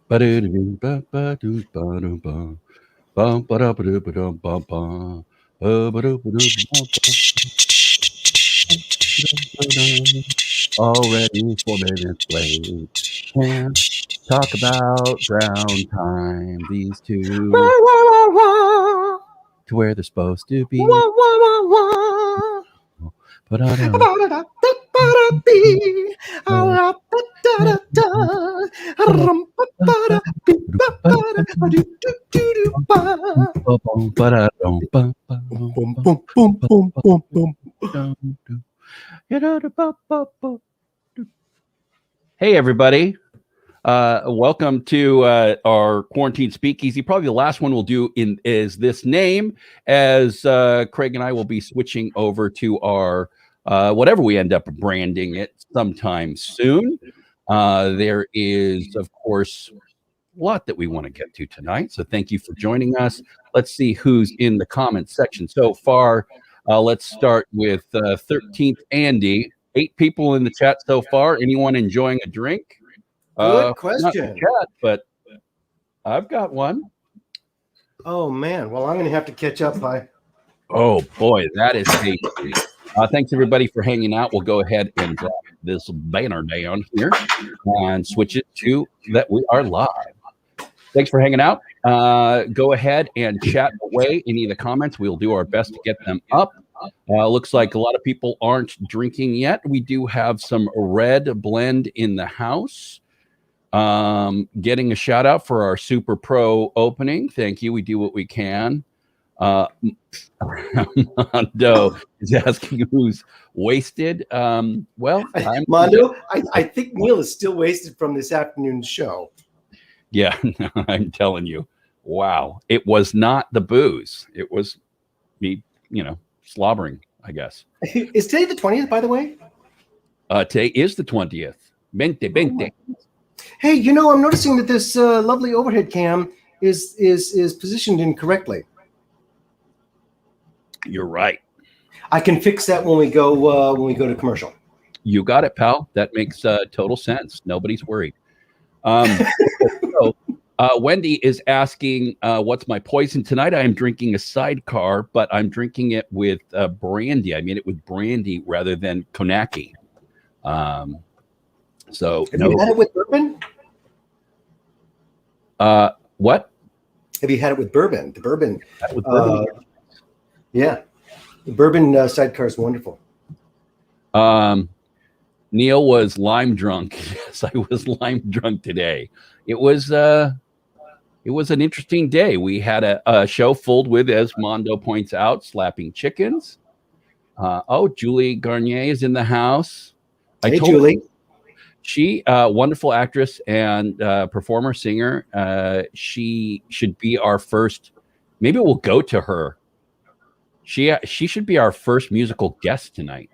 Ba-do-do-do, ba-ba-do, ba-do-ba. Bum, ba-da-ba-do-ba-dum, bum, bum. Ba-ba-do-ba-do-ba-dum, ba-dum. Already 4 minutes late. Can't talk about ground time. These two Wah, wah, wah, wah. to where they're supposed to be. Wah, wah, wah, wah. Ba-da-da, Ba-da-da-da-ba-da-bee. Ah-ra-ba-da-da-da. Rum-ba-ba-da-bee-ba-ba-da. Ah-do-do-do-do-ba. ba-bum, ba-da-dum, Boom, ba-bum, boom, ba- boom, boom, boom, boom, boom. ba-dum-dum. Ya-da-da-ba-ba-ba. Hey, everybody. Welcome to our quarantine speakeasy. Probably the last one we'll do is this name, as Craig and I will be switching over to our whatever we end up branding it sometime soon. There is, of course, a lot that we want to get to tonight. So thank you for joining us. Let's see who's in the comments section so far. Let's start with 13th Andy. 8 people in the chat so far. Anyone enjoying a drink? Good Not the question. chat, but I've got one. Oh, man. Well, I'm going to have to catch up by. Oh boy, that is tasty. Thanks everybody for hanging out. We'll go ahead and drop this banner down here and switch it to that we are live. Thanks for hanging out. Go ahead and chat away any of the comments. We'll do our best to get them up. Looks like a lot of people aren't drinking yet. We do have some red blend in the house. Getting a shout out for our Super Pro opening. Thank you. We do what we can. Mondo is asking who's wasted. Well, Mondo, I think Neil is still wasted from this afternoon's show. Yeah, I'm telling you. Wow. It was not the booze. It was me, slobbering, I guess. Is today the 20th, by the way? Today is the 20th. Bente. Hey, I'm noticing that this lovely overhead cam is positioned incorrectly. You're right. I can fix that when we go to commercial. You got it, pal. That makes total sense. Nobody's worried. So, Wendy is asking, what's my poison tonight? I am drinking a sidecar, but I'm drinking it with brandy. I made it with brandy rather than konaki. So have you had it with bourbon? What? Have you had it with bourbon? The bourbon. With bourbon? Yeah, the bourbon sidecar is wonderful. Neil was lime drunk. Yes, I was lime drunk today. It was an interesting day. We had a show filled with, as Mondo points out, slapping chickens. Julie Garnier is in the house. Hey, Julie. She, wonderful actress and performer, singer. She should be our first. Maybe we'll go to her. She should be our first musical guest tonight.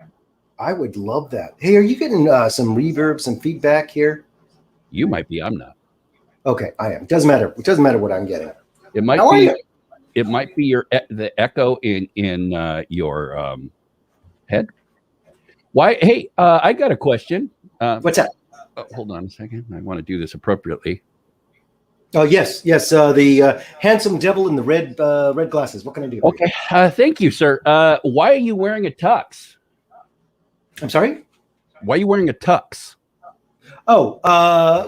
I would love that. Hey, are you getting some reverb, some feedback here? You might be. I'm not. Okay, I am. Doesn't matter. It doesn't matter what I'm getting. It might How be. are you? It might be the echo in your head. Why? Hey, I got a question. What's that? Hold on a second. I want to do this appropriately. Oh, yes. The handsome devil in the red glasses. What can I do? Okay. Thank you, sir. Why are you wearing a tux? I'm sorry? Why are you wearing a tux? Oh,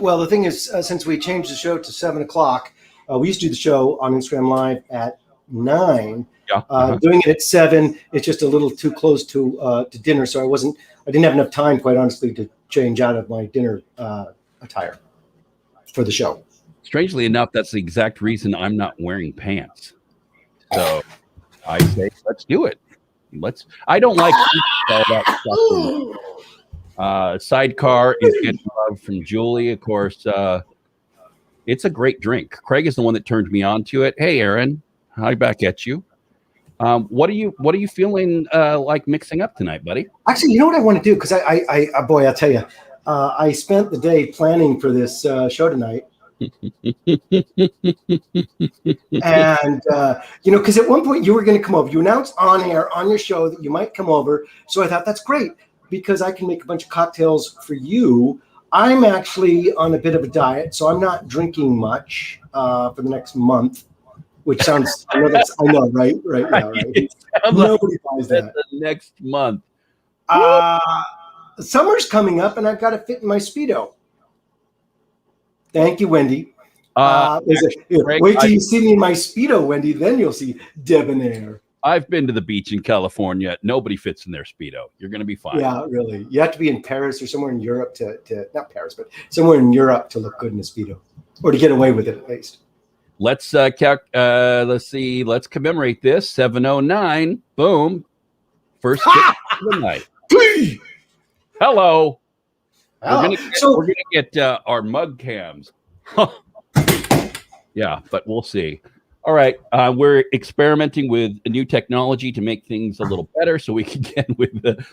well, the thing is, since we changed the show to 7 o'clock, we used to do the show on Instagram Live at 9. Yeah. Doing it at 7, it's just a little too close to dinner, so I didn't have enough time, quite honestly, to change out of my dinner attire for the show. Strangely enough, that's the exact reason I'm not wearing pants. So I say, let's do it. I don't like all that stuff. Sidecar is getting love from Julie, of course. It's a great drink. Craig is the one that turned me on to it. Hey, Aaron, hi back at you. What are you feeling like mixing up tonight, buddy? Actually, you know what I want to do? Because I'll tell you, I spent the day planning for this show tonight. And because at one point you were going to come over. You announced on air on your show that you might come over. So I thought that's great because I can make a bunch of cocktails for you I'm actually on a bit of a diet, so I'm not drinking much for the next month, which sounds, I know, right? Right, yeah, right. Nobody buys that. The next month. Summer's coming up, and I've got to fit in my Speedo. Thank you, Wendy. Wait till you see me in my Speedo, Wendy. Then you'll see debonair. I've been to the beach in California. Nobody fits in their Speedo. You're going to be fine. Yeah, really. You have to be in Paris or somewhere in Europe to not Paris, but somewhere in Europe to look good in a Speedo, or to get away with it at least. Let's see. Let's commemorate this. 709. Boom. First tip of the night. Hello. We're gonna get our mug cams. Yeah, but we'll see. All right, we're experimenting with a new technology to make things a little better, so we can get with the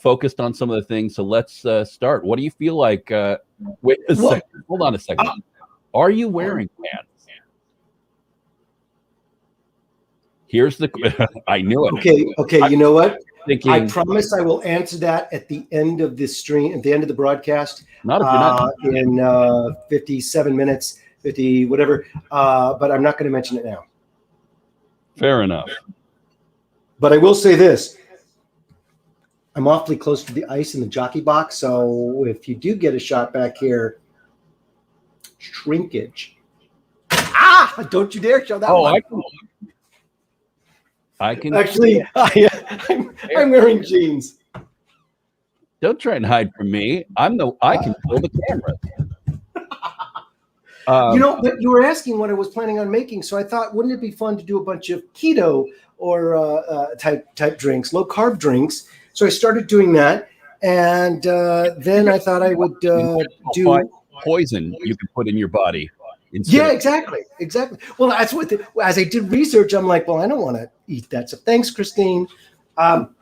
focused on some of the things. So let's start. What do you feel like? Wait a second. Hold on a second. Are you wearing pants? Here's the. I knew it. Okay. You know what? Thinking, I promise I will answer that at the end of this stream, at the end of the broadcast. Not if you're not in 57 minutes, 50 whatever. But I'm not going to mention it now. Fair enough. But I will say this: I'm awfully close to the ice in the jockey box, so if you do get a shot back here, shrinkage. Don't you dare show that one. I can actually. I'm wearing jeans. Don't try and hide from me. I control the camera. But you were asking what I was planning on making, so I thought, wouldn't it be fun to do a bunch of keto or type drinks, low carb drinks? So I started doing that, and then I thought I would do poison you can put in your body. Yeah, exactly. Well, that's what. As I did research, I'm like, well, I don't want to eat that. So thanks, Christine. Don't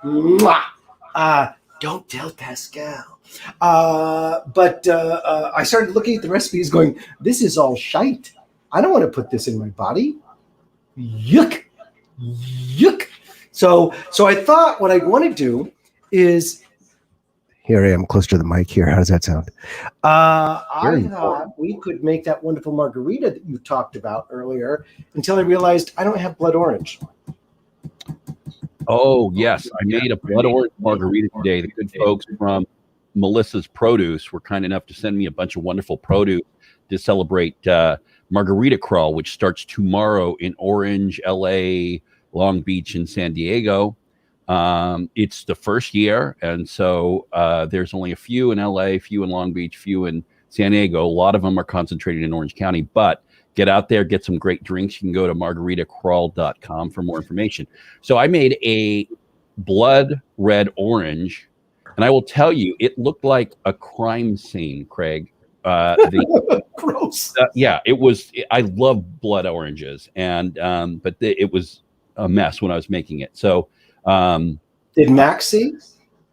tell Pascal. But I started looking at the recipes, going, this is all shite. I don't want to put this in my body. Yuck. So I thought what I'd want to do is. Here I am close to the mic here. How does that sound? I thought we could make that wonderful margarita that you talked about earlier until I realized I don't have blood orange. Oh, yes. I made a blood orange margarita today. The good folks from Melissa's Produce were kind enough to send me a bunch of wonderful produce to celebrate Margarita Crawl, which starts tomorrow in Orange, LA, Long Beach, and San Diego. It's the first year, and so there's only a few in LA, a few in Long Beach, few in San Diego. A lot of them are concentrated in Orange County, but get out there, get some great drinks. You can go to margaritacrawl.com for more information. So I made a blood red orange, and I will tell you, it looked like a crime scene, Craig. Gross. Yeah, it was. I love blood oranges, and but it was a mess when I was making it. So. Did Max see?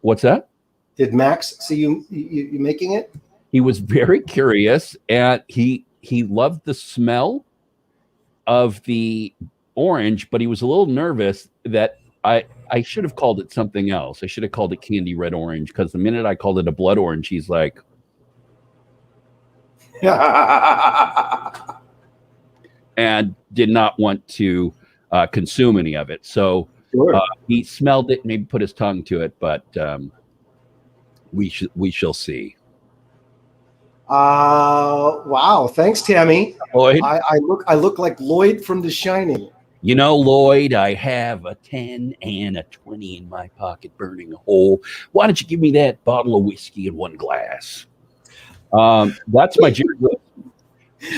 What's that? Did Max see you making it? He was very curious, and he loved the smell of the orange, but he was a little nervous that I should have called it something else. I should have called it candy red orange, because the minute I called it a blood orange, he's like, and did not want to consume any of it. So. Sure. He smelled it, maybe put his tongue to it, but we shall see. Wow! Thanks, Tammy. Lloyd, I look like Lloyd from The Shining. You know, Lloyd, I have a 10 and a 20 in my pocket, burning a hole. Why don't you give me that bottle of whiskey in one glass? That's my Jerry.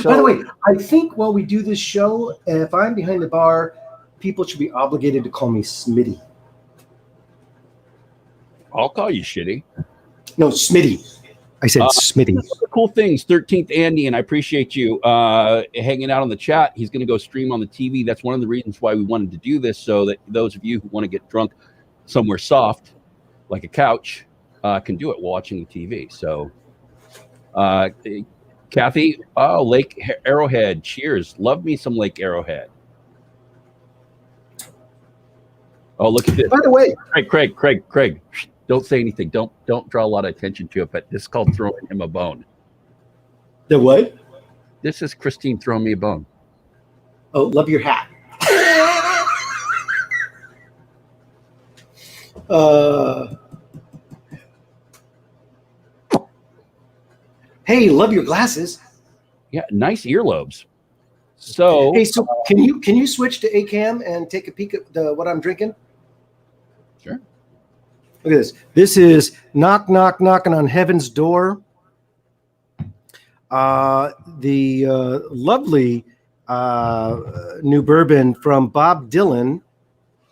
So, by the way, I think while we do this show, if I'm behind the bar, people should be obligated to call me Smitty. I'll call you Shitty. No, Smitty. I said Smitty. Cool things, 13th Andy, and I appreciate you hanging out on the chat. He's going to go stream on the TV. That's one of the reasons why we wanted to do this, so that those of you who want to get drunk somewhere soft, like a couch, can do it while watching the TV. So, Kathy, Lake Arrowhead, cheers. Love me some Lake Arrowhead. Oh, look at this. By the way, Craig. Don't say anything. Don't draw a lot of attention to it. But this is called throwing him a bone. The what? This is Christine throwing me a bone. Oh, love your hat. Hey, love your glasses. Yeah, nice earlobes. So hey, so can you switch to ACAM and take a peek at what I'm drinking? Sure. Look at this. This is knock knocking on heaven's door. The lovely new bourbon from Bob Dylan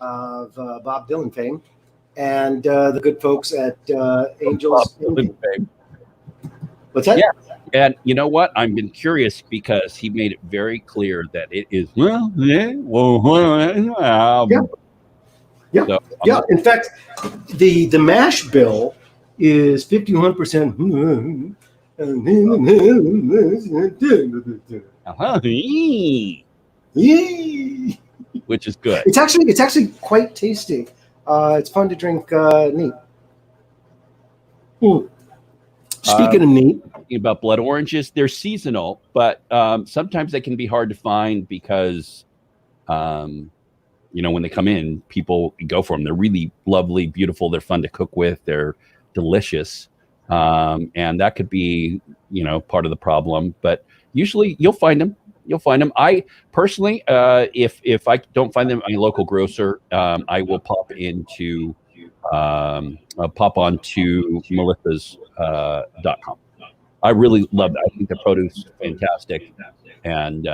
of Bob Dylan fame, and the good folks at Angels. What's that? Yeah. And you know what? I've been curious because he made it very clear that it is Yeah. So, yeah. In fact, the mash bill is 51%. Which is good. It's actually quite tasty. It's fun to drink neat. Speaking of neat, about blood oranges, they're seasonal, but sometimes they can be hard to find because when they come in, people go for them. They're really lovely, beautiful. They're fun to cook with. They're delicious, and that could be part of the problem. But usually, you'll find them. I personally, if I don't find them at my local grocer, I will pop onto Melissa's.com. I really love that. I think the produce is fantastic, and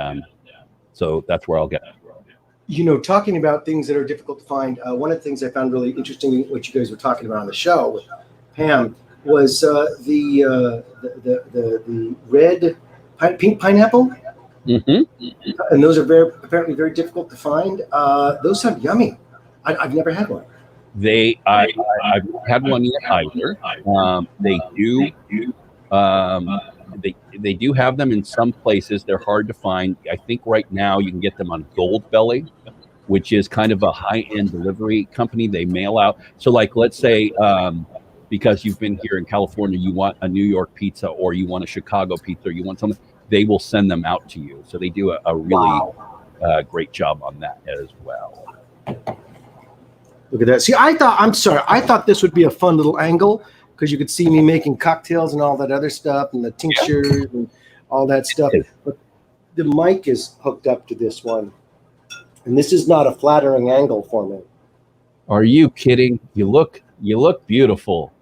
so that's where I'll get it. Talking about things that are difficult to find, one of the things I found really interesting, what you guys were talking about on the show with Pam, was the red pink pineapple. Mm-hmm. And those are apparently very difficult to find. Those sound yummy. I've never had one. I've had one yet either. They do have them in some places. They're hard to find. I think right now you can get them on Gold Belly, which is kind of a high-end delivery company. They mail out. So like, let's say, because you've been here in California, you want a New York pizza or you want a Chicago pizza or you want something, they will send them out to you. So they do a really great job on that as well. Look at that. See, I thought this would be a fun little angle because you could see me making cocktails and all that other stuff and the tinctures and all that stuff. But the mic is hooked up to this one. And this is not a flattering angle for me. Are you kidding? You look beautiful.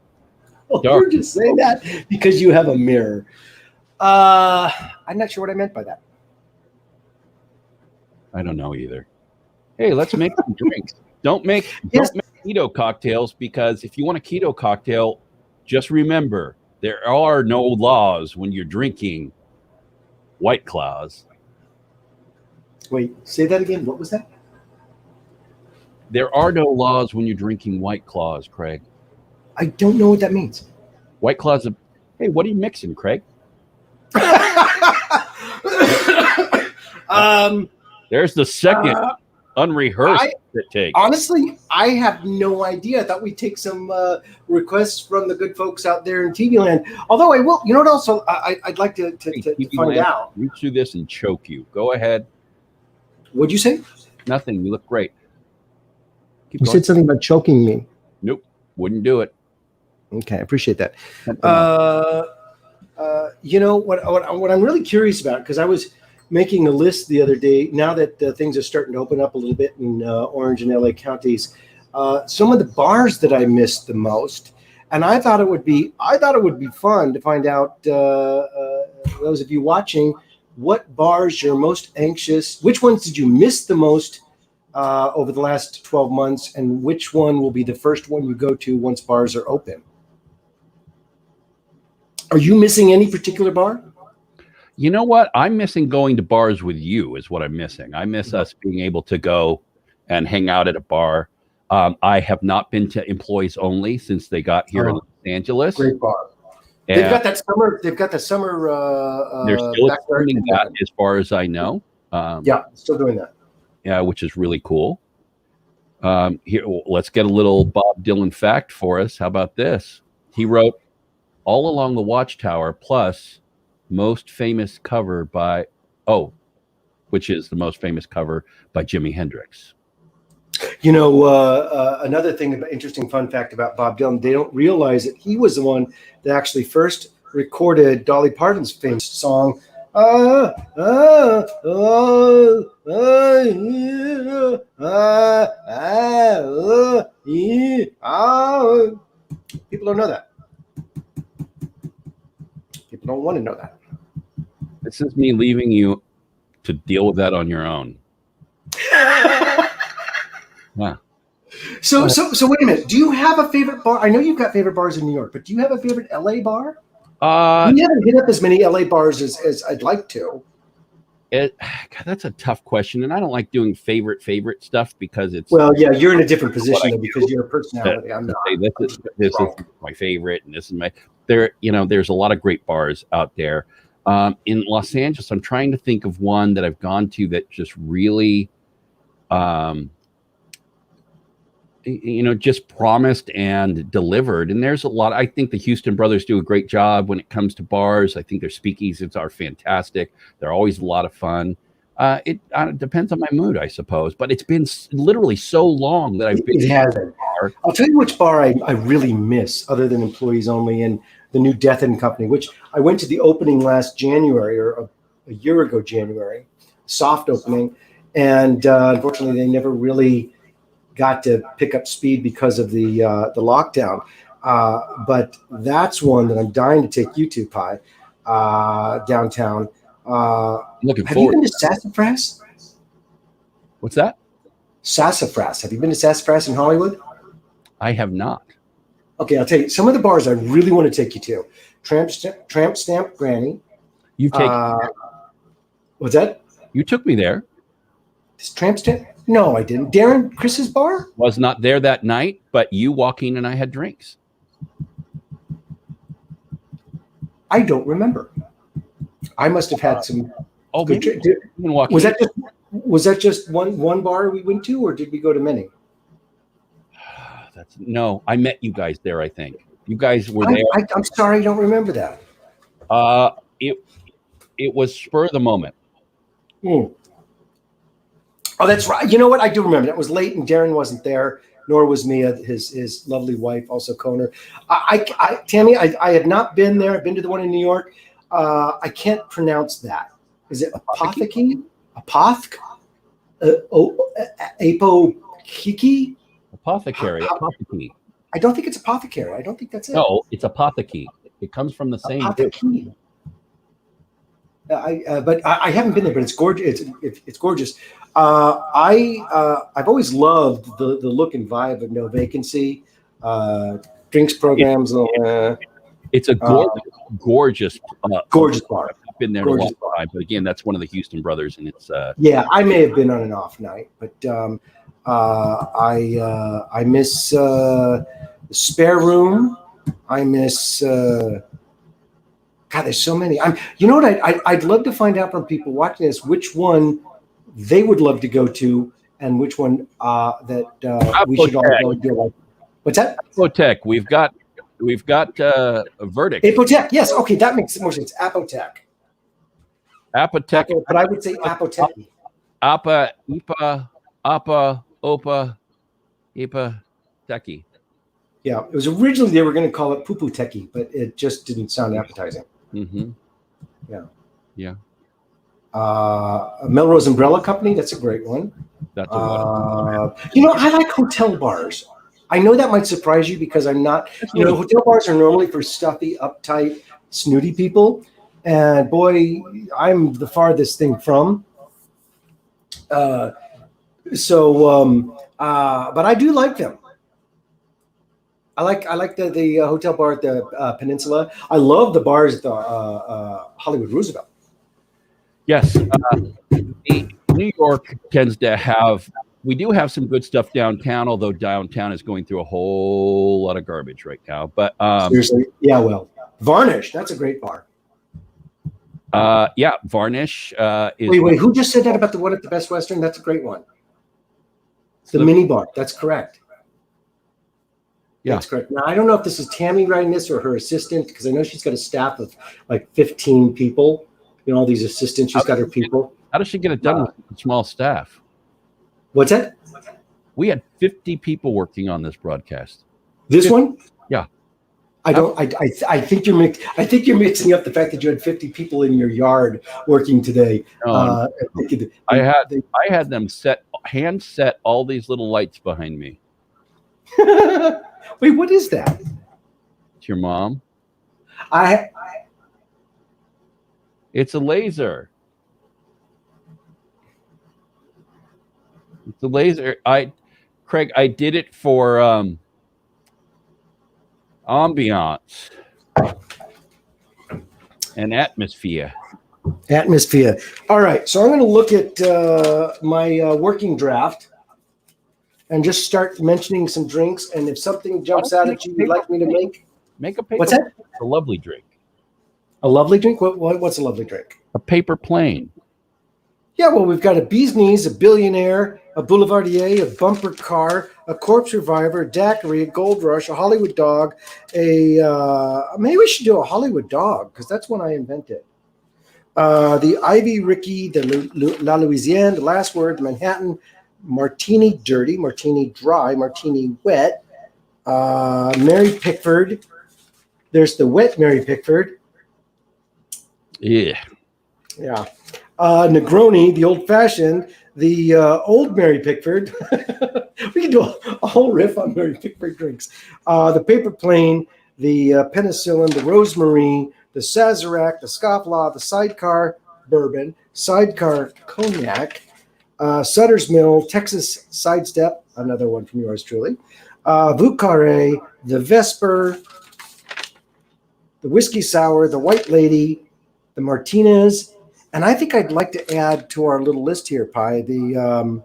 Oh, you're just saying that because you have a mirror. I'm not sure what I meant by that. I don't know either. Hey, let's make some drinks. Don't make keto cocktails, because if you want a keto cocktail, just remember there are no laws when you're drinking White Claws. Wait, say that again. What was that? There are no laws when you're drinking White Claws, Craig. I don't know what that means. White Claws. Hey, what are you mixing, Craig? There's the second unrehearsed take. Honestly, I have no idea. I thought we'd take some requests from the good folks out there in TV land. Although I will, what also I'd like to find out. Reach through this and choke you. Go ahead. What'd you say? Nothing. You look great. You said something about choking me. Nope. Wouldn't do it. Okay, I appreciate that. What I'm really curious about, because I was making a list the other day, now that things are starting to open up a little bit in Orange and LA counties, some of the bars that I missed the most, and I thought it would be fun to find out, those of you watching, what bars you're most anxious, which ones did you miss the most over the last 12 months, and which one will be the first one you go to once bars are open? Are you missing any particular bar? You know what? I'm missing going to bars with you is what I'm missing. I miss us being able to go and hang out at a bar. I have not been to Employees Only since they got here in Los Angeles. Great bar. And they've got that summer. They're still extending that, as far as I know. Yeah, still doing that. Yeah, which is really cool. Here, let's get a little Bob Dylan fact for us. How about this? He wrote All Along the Watchtower plus most famous cover by, which is the most famous cover by Jimi Hendrix. You know, another thing, interesting fun fact about Bob Dylan, they don't realize that he was the one that actually first recorded Dolly Parton's famous song, People don't know that. People don't want to know that. This is me leaving you to deal with that on your own. Yeah. So wait a minute. Do you have a favorite bar? I know you've got favorite bars in New York, but do you have a favorite LA bar? We haven't hit up as many LA bars as I'd like to. God, that's a tough question, and I don't like doing favorite stuff because it's. Well, yeah, you're in a different position though, because you're a personality. I'm not. This is my favorite, and this is my. There's a lot of great bars out there. In Los Angeles, I'm trying to think of one that I've gone to that just really, just promised and delivered. And there's a lot. I think the Houston brothers do a great job when it comes to bars. I think their speakeasies are fantastic. They're always a lot of fun. It depends on my mood, I suppose. But it's been literally so long that I've been. It hasn't. I'll tell you which bar I really miss, other than Employees Only and the new Death and Company, which I went to the opening last January, or a year ago January, soft opening, and unfortunately they never really got to pick up speed because of the lockdown. But that's one that I'm dying to take you to, Pi, downtown. Looking have forward. You been to Sassafras? What's that? Sassafras. Have you been to Sassafras in Hollywood? I have not. Okay, I'll tell you some of the bars I really want to take you to. Tramp Stamp Granny. You take. What's that? You took me there. This Tramp Stamp? No, I didn't. Darren Chris's bar? Was not there that night, but you, Joaquin, and I had drinks. I don't remember. I must have had some. Oh, good was that just one bar we went to, or did we go to many? No, I met you guys there. I think you guys were there. I'm sorry, I don't remember that. It was spur of the moment. Oh, that's right. You know what? I do remember. That was late, and Darren wasn't there, nor was Mia, his lovely wife, also Koner. Tammy, I had not been there. I've been to the one in New York. I can't pronounce that. Is it Apotheke? Apothk? Apokiki? Apothecary. Apotheke. I don't think it's apothecary. I don't think that's it. No, it's apotheke. It comes from the same. Apotheke. But I haven't been there, but it's gorgeous. It's gorgeous. I've always loved the look and vibe of No Vacancy, drinks programs. It's a gorgeous bar. I've been there a long time, but again, that's one of the Houston brothers, and it's. Yeah, I may have been on an off night, but I miss the Spare Room. I miss. God, there's so many. You know what? I'd love to find out from people watching this which one they would love to go to, and which one that we should all go do. What's that? Apotec. We've got a verdict. Apotec. Yes. Okay, that makes more sense. Apotec. Apotec. But I would say Apotec. Appa, Ipa, Appa, Opa, Ipa, Teki. Yeah, it was originally they were going to call it Poo-Poo Techie, but it just didn't sound appetizing. Mm-hmm. Yeah. Melrose Umbrella Company, that's a great one. That's a lot. I like hotel bars. I know that might surprise you because I'm not. Hotel bars are normally for stuffy, uptight, snooty people, and boy, I'm the farthest thing from. But I do like them. I like the hotel bar at the Peninsula. I love the bars at the Hollywood Roosevelt. Yes, New York tends to have. We do have some good stuff downtown, although downtown is going through a whole lot of garbage right now. But seriously, yeah. Well, Varnish, that's a great bar. Yeah, Varnish is. Wait, who just said that about the one at the Best Western? That's a great one. The mini bar. That's correct. Yeah. That's correct. Now, I don't know if this is Tammy writing this or her assistant, because I know she's got a staff of like 15 people. You know, all these assistants. She's got her people. How does she get it done with a small staff? What's that? We had 50 people working on this broadcast. This one? Yeah. I think you're mixing up the fact that you had 50 people in your yard working today. No, I had them hand set all these little lights behind me. Wait, what is that? It's your mom. It's a laser. It's a laser. Craig, I did it for ambiance and atmosphere. Atmosphere. All right, so I'm going to look at my working draft and just start mentioning some drinks. And if something jumps out at you you'd like me to make a paper. What's that? A lovely drink. A lovely drink? What's a lovely drink? A paper plane. Yeah, well, we've got a bee's knees, a billionaire, a boulevardier, a bumper car, a corpse reviver, a daiquiri, a gold rush, a Hollywood dog, maybe we should do a Hollywood dog, because that's one I invented. The Ivy Ricky, the La Louisiane, the Last Word, Manhattan, Martini Dirty, Martini Dry, Martini Wet, Mary Pickford. There's the Wet Mary Pickford. Yeah. Yeah. Negroni, the Old Fashioned, the Old Mary Pickford. We can do a whole riff on Mary Pickford drinks. The Paper Plane, the Penicillin, the Rosemary, the Sazerac, the Scofflaw, the Sidecar Bourbon, Sidecar Cognac, Sutter's Mill, Texas Sidestep, another one from yours truly, Vucare, the Vesper, the Whiskey Sour, the White Lady, the Martinez, and I think I'd like to add to our little list here, Pi, the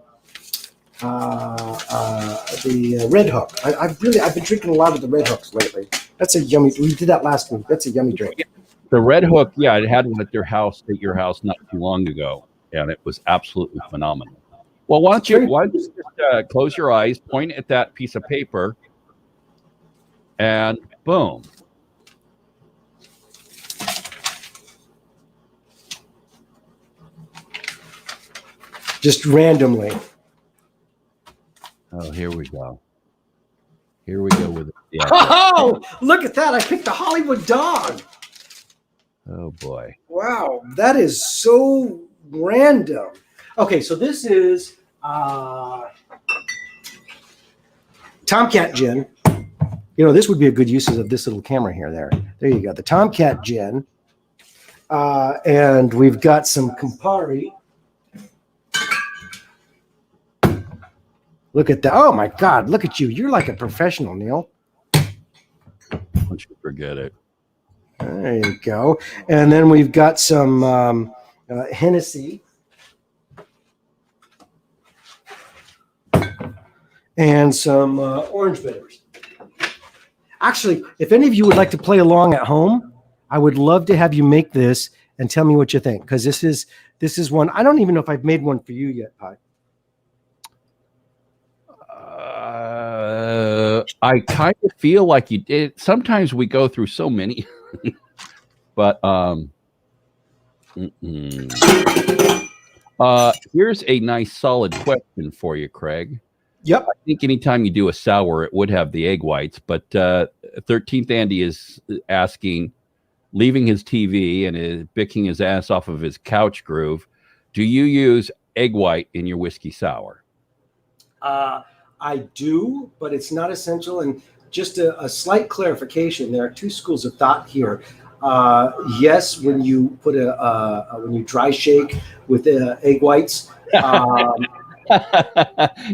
Red Hook. I've been drinking a lot of the Red Hooks lately. That's a yummy. We did that last week. That's a yummy drink. The Red Hook, yeah, I had one at your house not too long ago, and it was absolutely phenomenal. Well, why don't you just close your eyes, point at that piece of paper, and boom. Just randomly. Oh, here we go. Here we go with it. Yeah. Oh, look at that. I picked the Hollywood dog. Oh, boy. Wow, that is so random. Okay, so this is Tomcat Gin. You know, this would be a good use of this little camera here. There you go. The Tomcat Gin. And we've got some Campari. Look at that. Oh, my God. Look at you. You're like a professional, Neil. Don't you forget it. There you go. And then we've got some Hennessy. And some orange bitters. Actually, if any of you would like to play along at home, I would love to have you make this and tell me what you think. Because this is one. I don't even know if I've made one for you yet, Pi. I kind of feel like you did. Sometimes we go through so many, but here's a nice solid question for you, Craig. Yep. I think anytime you do a sour, it would have the egg whites, but 13th Andy is asking, leaving his TV and is bicking his ass off of his couch groove, do you use egg white in your whiskey sour? I do, but it's not essential. And just a slight clarification, there are two schools of thought here. Yes, when you put when you dry shake with egg whites.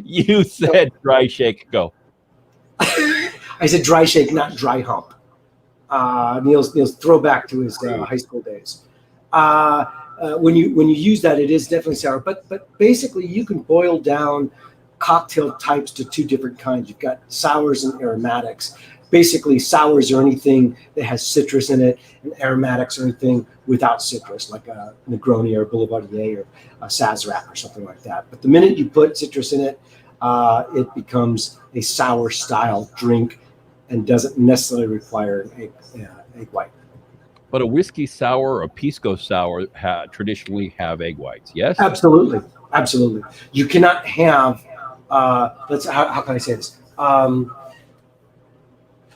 You said dry shake. Go. I said dry shake, not dry hump. Neil's throwback to his high school days. When you use that, it is definitely sour. But basically, you can boil down cocktail types to two different kinds. You've got sours and aromatics. Basically, sours are anything that has citrus in it, and aromatics are anything without citrus, like a Negroni or a Boulevardier or a Sazerac or something like that. But the minute you put citrus in it, it becomes a sour style drink and doesn't necessarily require an egg white. But a whiskey sour or a pisco sour traditionally have egg whites. Yes. Absolutely, absolutely. You cannot have. How can I say this?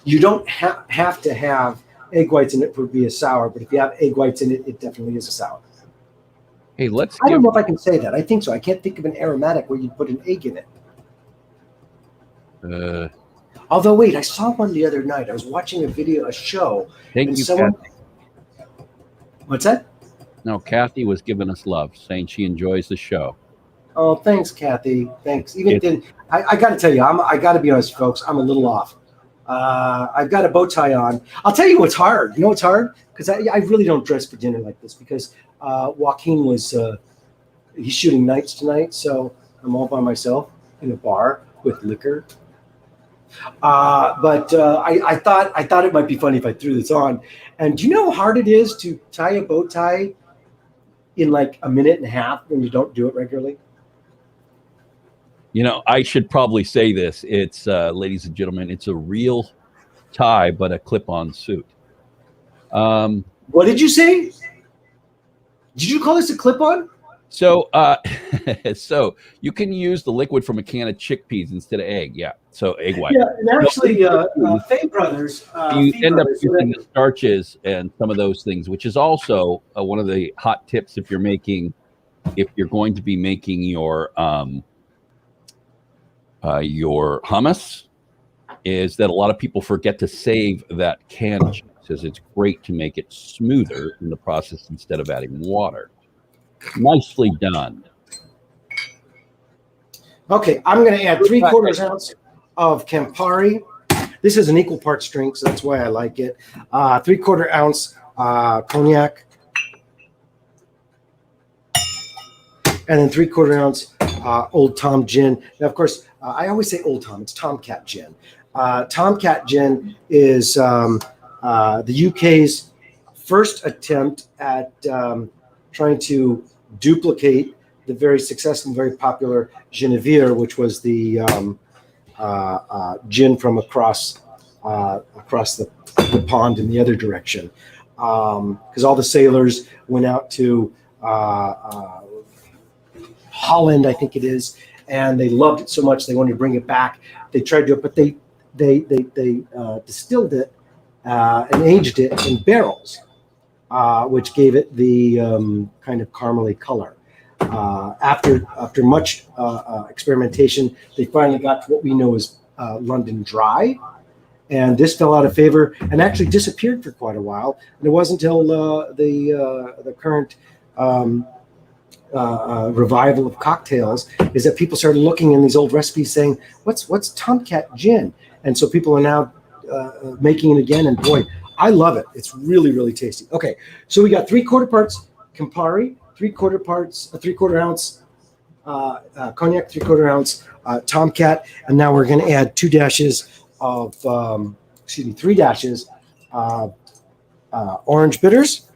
You don't have to have egg whites in it for it to be a sour, but if you have egg whites in it, it definitely is a sour. Hey, I don't know if I can say that. I think so. I can't think of an aromatic where you put an egg in it. Although, wait, I saw one the other night. I was watching a show. Thank you, Kathy. What's that? No, Kathy was giving us love, saying she enjoys the show. Oh, thanks, Kathy. Thanks. I got to tell you, I got to be honest, folks. I'm a little off. I've got a bow tie on. I'll tell you what's hard. You know what's hard? Because I really don't dress for dinner like this because Joaquin he's shooting nights tonight, so I'm all by myself in a bar with liquor. But I thought it might be funny if I threw this on. And do you know how hard it is to tie a bow tie in like a minute and a half when you don't do it regularly? You know, I should probably say this. It's, ladies and gentlemen, it's a real tie, but a clip-on suit. What did you say? Did you call this a clip-on? So, so you can use the liquid from a can of chickpeas instead of egg. Yeah, so egg white. Yeah, and actually, Fay Brothers. You end up using the starches and some of those things, which is also one of the hot tips if you're going to be making your hummus, is that a lot of people forget to save that canned juice, as it's great to make it smoother in the process instead of adding water. Nicely done. Okay, I'm going to add 3/4 ounce of Campari. This is an equal parts drink, so that's why I like it. 3/4 ounce cognac, and then 3/4 ounce Old Tom gin. Now, of course, I always say Old Tom. It's Tomcat gin. Tomcat gin is the UK's first attempt at trying to duplicate the very successful and very popular Genevieve, which was the gin from across the pond in the other direction, because all the sailors went out to Holland, I think it is, and they loved it so much they wanted to bring it back. They tried to do it, but they distilled it and aged it in barrels, which gave it the kind of caramely color. After much experimentation, they finally got to what we know as London Dry, and this fell out of favor and actually disappeared for quite a while. And it wasn't until the current revival of cocktails is that people started looking in these old recipes saying, what's Tomcat gin? And so people are now making it again, and boy, I love it. It's really, really tasty. Okay, so we got 3/4 parts Campari, 3/4 ounce cognac, 3/4 ounce Tomcat, and now we're going to add 3 dashes of orange bitters.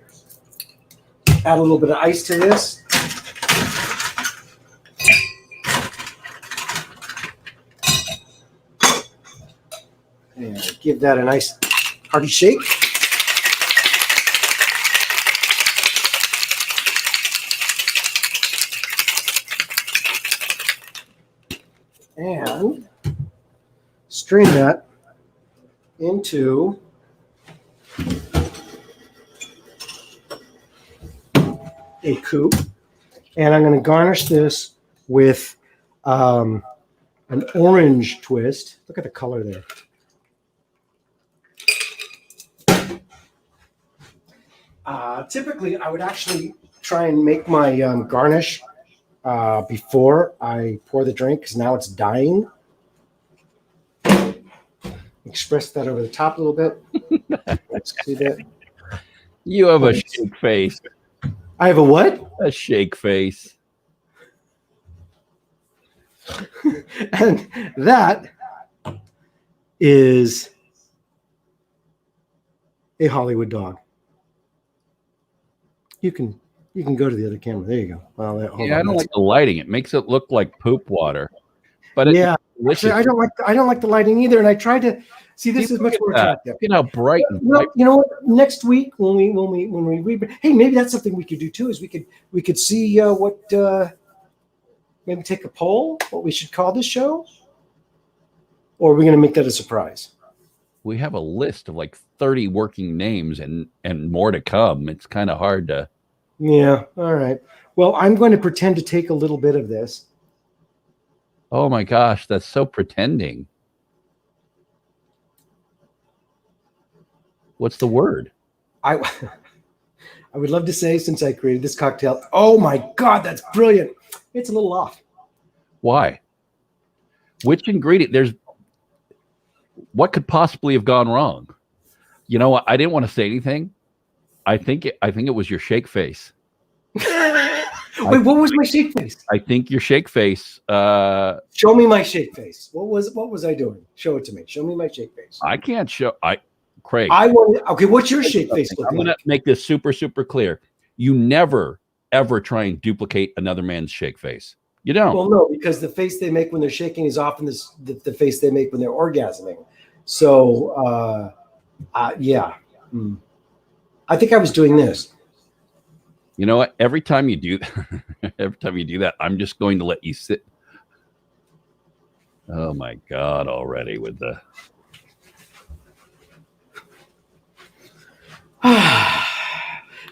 Add a little bit of ice to this. And give that a nice hearty shake. And strain that into a coupe. And I'm going to garnish this with an orange twist. Look at the color there. Typically, I would actually try and make my garnish before I pour the drink, because now it's dying. Express that over the top a little bit. Let's see that. You have a shake face. I have a what? A shake face. And that is a Hollywood dog. You can go to the other camera. There you go. Well, I don't like the lighting. It makes it look like poop water. But Yeah, it's actually, I don't like the lighting either. And I tried to see this is much more attractive. Look at how bright. And Well, you know what? Next week when we read, hey, maybe that's something we could do too. Is we could see what maybe take a poll what we should call this show, or are we going to make that a surprise? We have a list of like 30 working names and more to come. It's kind of hard to. Yeah. All right. Well, I'm going to pretend to take a little bit of this. Oh my gosh, that's so pretending. What's the word? I would love to say, since I created this cocktail, oh my God, that's brilliant. It's a little off. Why? Which ingredient? What could possibly have gone wrong? You know what? I didn't want to say anything. I think it was your shake face. Wait, what was my shake face? I think your shake face. Show me my shake face. What was I doing? Show it to me. Show me my shake face. I can't show. Craig. Okay, what's your shake face look I'm going to make this super, super clear. You never, ever try and duplicate another man's shake face. You don't. Well, no, because the face they make when they're shaking is often the face they make when they're orgasming. So, yeah. I think I was doing this. You know what? Every time you do that, I'm just going to let you sit. Oh my God, already with the.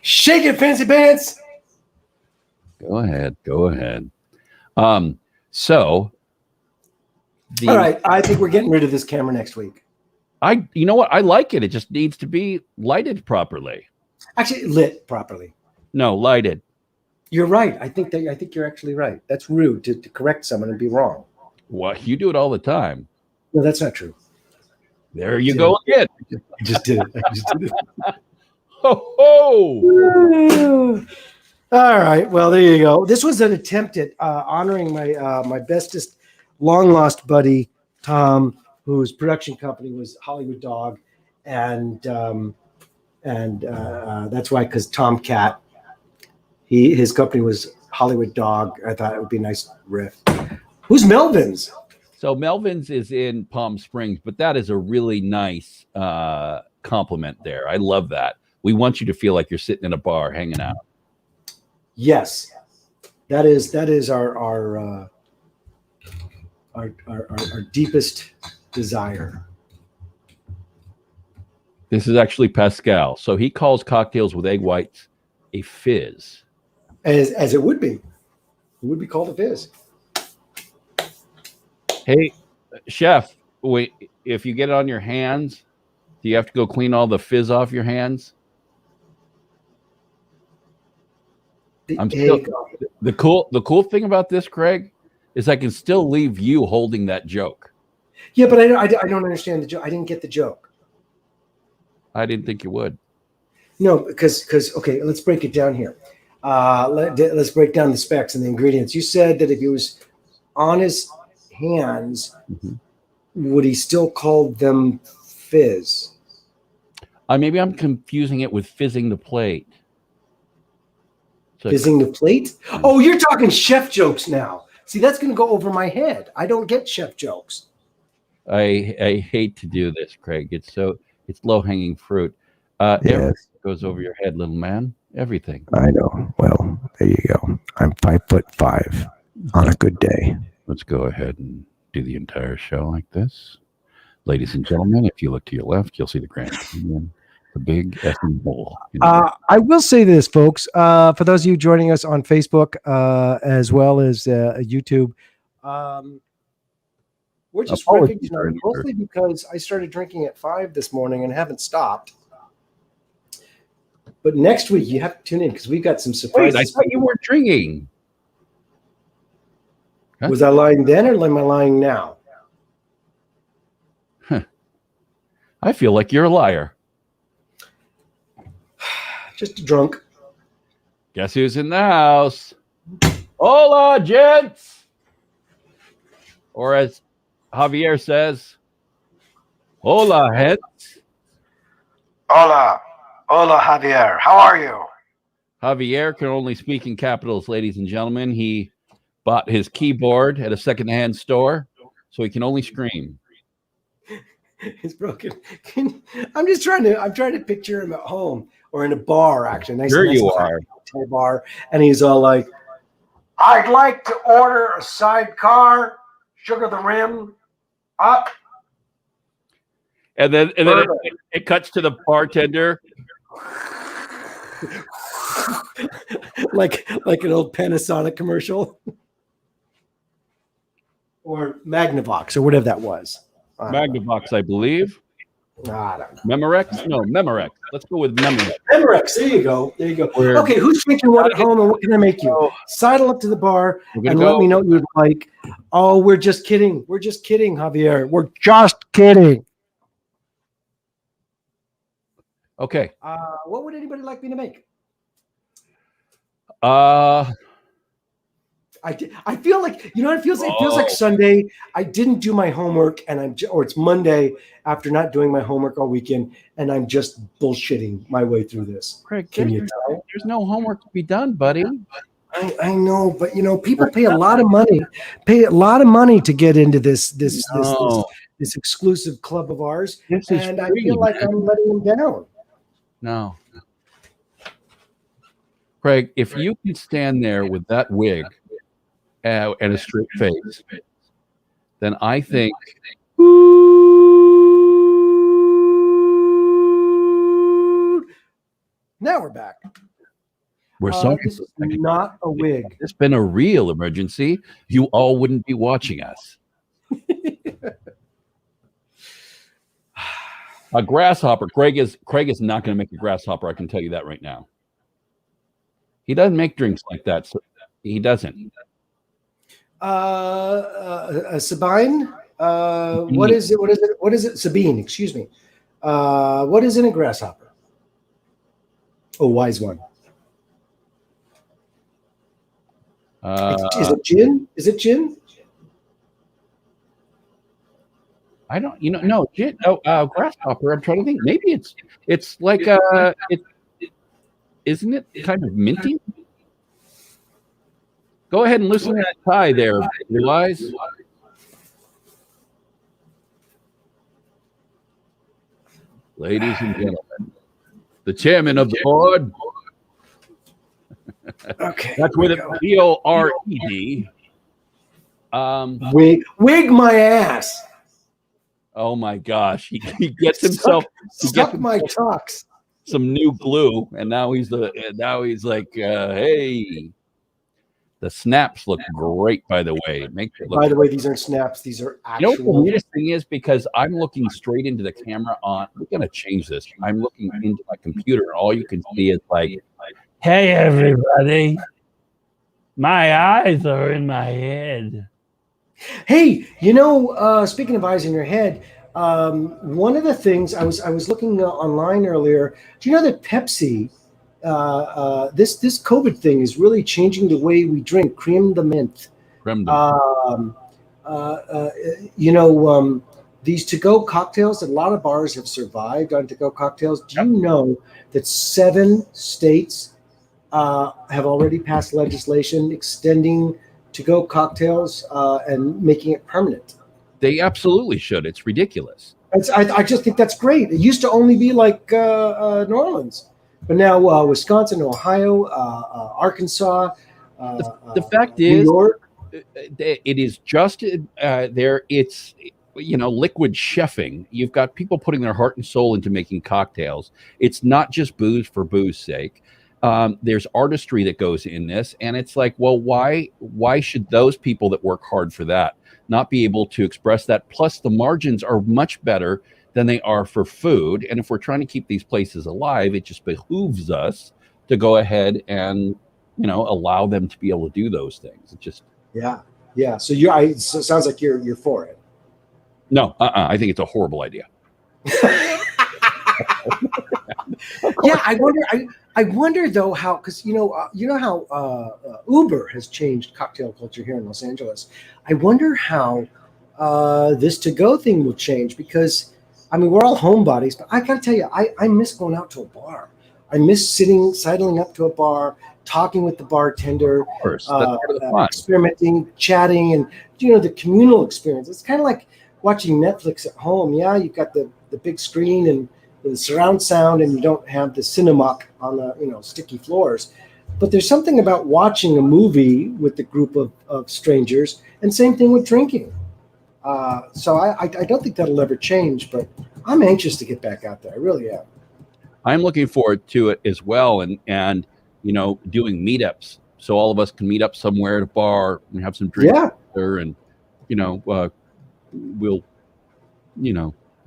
Shake it, fancy pants. Go ahead. So. All right, I think we're getting rid of this camera next week. You know what? I like it. It just needs to be lighted properly. Actually, lit properly. No, lighted. You're right. I think you're actually right. That's rude to correct someone and be wrong. Well, you do it all the time. No, that's not true. There you go again. I just did it. Ho ho! All right. Well, there you go. This was an attempt at honoring my bestest long lost buddy Tom, whose production company was Hollywood Dog, and that's why, because Tom Cat, his company was Hollywood Dog. I thought it would be a nice riff. Who's Melvin's? So Melvin's is in Palm Springs, but that is a really nice compliment there. I love that. We want you to feel like you're sitting in a bar hanging out. Yes, that is our deepest desire. This is actually Pascal. So he calls cocktails with egg whites a fizz. As it would be. It would be called a fizz. Hey, chef, wait, if you get it on your hands, do you have to go clean all the fizz off your hands? The cool thing about this, Craig, is I can still leave you holding that joke. Yeah, but I don't understand the joke. I didn't get the joke. I didn't think you would. No, because okay, let's break it down here. Let's break down the specs and the ingredients. You said that if he was on his hands, would he still call them fizz? Maybe I'm confusing it with fizzing the plate. So fizzing the plate? Oh, you're talking chef jokes now. See, that's going to go over my head. I don't get chef jokes. I hate to do this, Craig. It's low-hanging fruit. Yes. Everything goes over your head, little man. Everything. I know. Well, there you go. I'm 5'5" on a good day. Let's go ahead and do the entire show like this. Ladies and gentlemen, if you look to your left, you'll see the Grand Canyon, the big effing bowl. I will say this, folks, for those of you joining us on Facebook as well as YouTube, we're just riffing tonight, mostly because I started drinking at 5 this morning and haven't stopped. But next week, you have to tune in because we've got some surprises. Wait, I thought you weren't drinking. Huh? Was I lying then or am I lying now? Huh. I feel like you're a liar. Just a drunk. Guess who's in the house? Hola, gents. Or as Javier says, hola, gents. Hola. Hola, Javier. How are you? Javier can only speak in capitals, ladies and gentlemen. He bought his keyboard at a secondhand store. so he can only scream. It's broken. I'm trying to picture him at home or in a bar, actually. Nice You are. bar, and he's all like, "I'd like to order a sidecar, sugar the rim, up." And then it cuts to the bartender. like an old Panasonic commercial. Or Magnavox, or whatever that was. Magnavox, I believe. I don't know. Memorex? No, Memorex. Let's go with Memorex. Memorex, there you go. Okay, who's drinking what at home, and what can I make you? Sidle up to the bar and let me know what you'd like. Oh, we're just kidding. We're just kidding, Javier. We're just kidding. Okay. What would anybody like me to make? I feel like, you know what it feels like? It feels like Sunday. I didn't do my homework, and or it's Monday after not doing my homework all weekend, and I'm just bullshitting my way through this. Craig, can you tell? There's no homework to be done, buddy. I know, but people pay a lot of money to get into this exclusive club of ours, and I feel like I'm letting them down. No. Craig, if you can stand there with that wig and a straight face, then I think now we're back. We're sorry. This is not a wig. If it's been a real emergency, you all wouldn't be watching us. A grasshopper. Craig is not going to make a grasshopper. I can tell you that right now. He doesn't make drinks like that. So he doesn't. Sabine. What is it? Sabine. Excuse me. What is in a grasshopper? Oh, wise one. Is it gin? Is it gin? I don't. No gin. Grasshopper. I'm trying to think. Maybe it's like isn't it kind of minty? Go ahead and listen to that tie there, Blue Eyes. Ladies and gentlemen, the chairman of the board. Okay. That's with it. BORED. Wig my ass. Oh my gosh. He gets himself my talks. Some new glue, and now he's like, hey. The snaps look great, by the way. By the way, these aren't snaps. These are actual. You know what the weirdest thing is? Because I'm looking straight into the camera we're going to change this. I'm looking into my computer, and all you can see is like, hey, everybody. My eyes are in my head. Hey, speaking of eyes in your head, one of the things I was looking online earlier, do you know that Pepsi, this COVID thing is really changing the way we drink creme de menthe. These to-go cocktails, a lot of bars have survived on to-go cocktails. Do you know that 7 states have already passed legislation extending to-go cocktails and making it permanent? They absolutely should. It's ridiculous. I just think that's great. It used to only be like New Orleans. But now Wisconsin, Ohio, Arkansas, the fact is, New York, it is just there. It's liquid chefing. You've got people putting their heart and soul into making cocktails. It's not just booze for booze sake. There's artistry that goes in this, and it's like, well, why should those people that work hard for that not be able to express that? Plus, the margins are much better than they are for food. And if we're trying to keep these places alive, it just behooves us to go ahead and, allow them to be able to do those things. It just yeah. So it sounds like you're for it. No, I think it's a horrible idea. Yeah, I wonder though how, because how Uber has changed cocktail culture here in Los Angeles. I wonder how this to-go thing will change, because we're all homebodies, but I gotta tell you, I miss going out to a bar. I miss sidling up to a bar, talking with the bartender, Of course, that's part of the fun. experimenting, chatting, and the communal experience. It's kind of like watching Netflix at home. Yeah, you've got the big screen and the surround sound, and you don't have the cinema on the sticky floors. But there's something about watching a movie with a group of strangers, and same thing with drinking. So I don't think that'll ever change, but I'm anxious to get back out there. I really am. I'm looking forward to it as well, and doing meetups, so all of us can meet up somewhere at a bar and have some drinks together, and we'll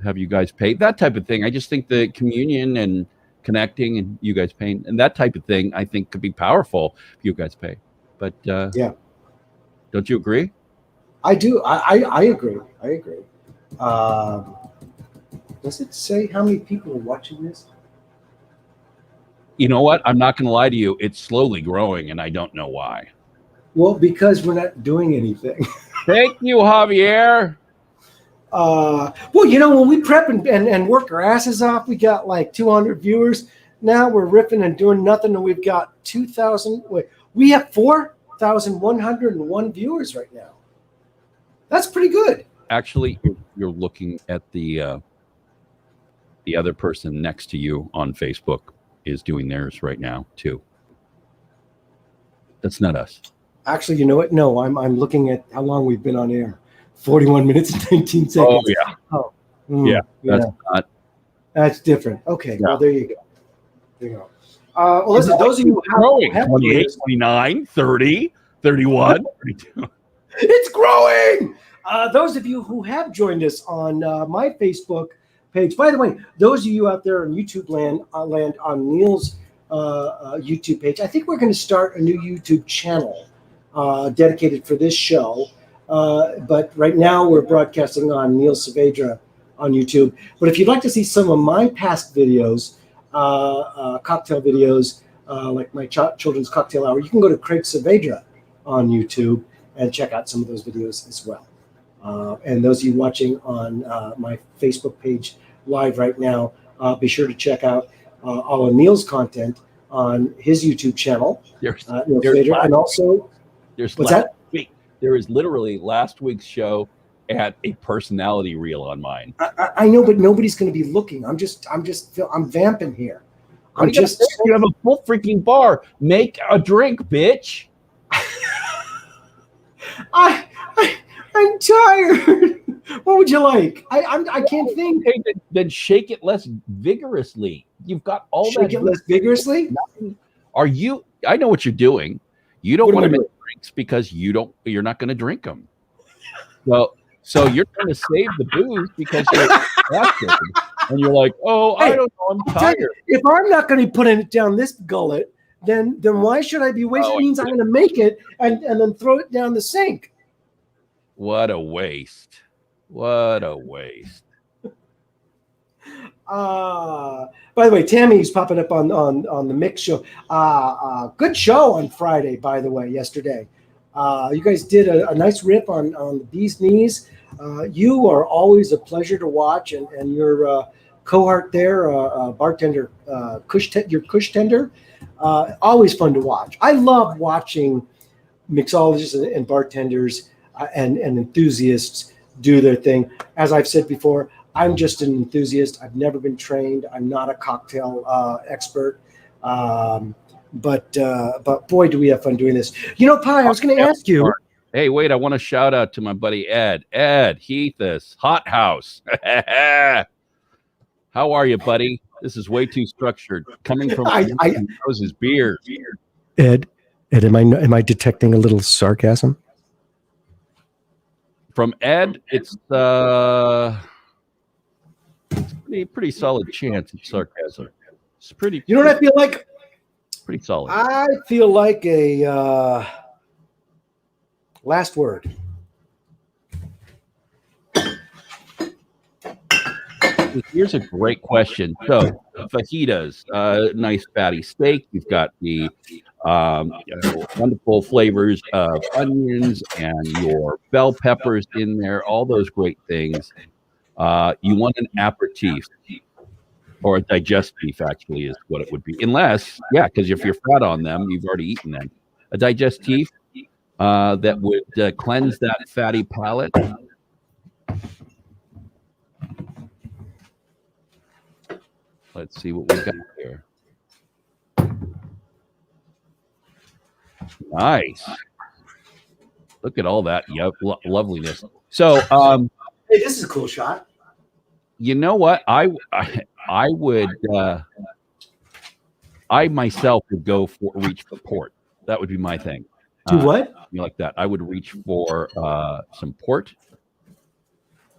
have you guys pay, that type of thing. I just think the communion and connecting and you guys paying and that type of thing, I think could be powerful if you guys pay. But don't you agree? I do. I agree. I agree. Does it say how many people are watching this? You know what? I'm not going to lie to you. It's slowly growing, and I don't know why. Well, because we're not doing anything. Thank you, Javier. Well, when we prep and work our asses off, we got like 200 viewers. Now we're ripping and doing nothing, and we've got 2,000. We have 4,101 viewers right now. That's pretty good. Actually, you're looking at the other person next to you on Facebook is doing theirs right now too. That's not us. Actually, you know what? No, I'm looking at how long we've been on air. 41 minutes and 19 seconds. Oh yeah. That's different. Okay, yeah. Well, there you go. Well, listen, those of you who have 28, 29, 30, 31, 32. It's growing. Those of you who have joined us on my Facebook page, by the way, those of you out there on YouTube land on Neil's YouTube page, I think we're going to start a new YouTube channel dedicated for this show. But right now we're broadcasting on Neil Saavedra on YouTube. But if you'd like to see some of my past videos, cocktail videos, like my children's cocktail hour, you can go to Craig Saavedra on YouTube and check out some of those videos as well. And those of you watching on my Facebook page live right now, be sure to check out all of Neil's content on his YouTube channel. Neil Saavedra, and also, what's that? There is literally last week's show at a personality reel on mine. I know, but nobody's going to be looking. I'm vamping here. You have a full freaking bar. Make a drink, bitch. I'm tired. What would you like? I can't think. Then shake it less vigorously. You've got all shake it less vigorously. Are you? I know what you're doing. You don't want to make drinks because you're not going to drink them. Well, so you're trying to save the booze because you're exhausted, and you're like, I don't know, I'm tired. If I'm not going to put it down this gullet, then why should I be wasting? It means I'm going to make it and then throw it down the sink. What a waste! What a waste! By the way, Tammy's popping up on the mix show. Good show on Friday, by the way, yesterday. You guys did a nice riff on the bee's knees. You are always a pleasure to watch, and your cohort there, bartender, your Kush tender, always fun to watch. I love watching mixologists and bartenders and enthusiasts do their thing. As I've said before, I'm just an enthusiast. I've never been trained. I'm not a cocktail expert. But boy, do we have fun doing this. Pi, I was going to ask you. Hey, wait, I want to shout out to my buddy Ed Heathus, Hot House. How are you, buddy? This is way too structured. Coming from his beard. Ed, am I detecting a little sarcasm? From Ed, it's pretty solid chance of sarcasm. It's pretty. You know what I feel like? Pretty solid. I feel like a last word. Here's a great question. So, fajitas, nice fatty steak. You've got the wonderful flavors of onions and your bell peppers in there, all those great things. You want an aperitif. or a digestif actually is what it would be. Unless, yeah, because if you're fat on them, you've already eaten them. A digestif that would cleanse that fatty palate. Let's see what we got here. Nice. Look at all that loveliness. So, hey, this is a cool shot. You know what? I would. I myself would go for reach for port. That would be my thing. Do what? You like that? I would reach for some port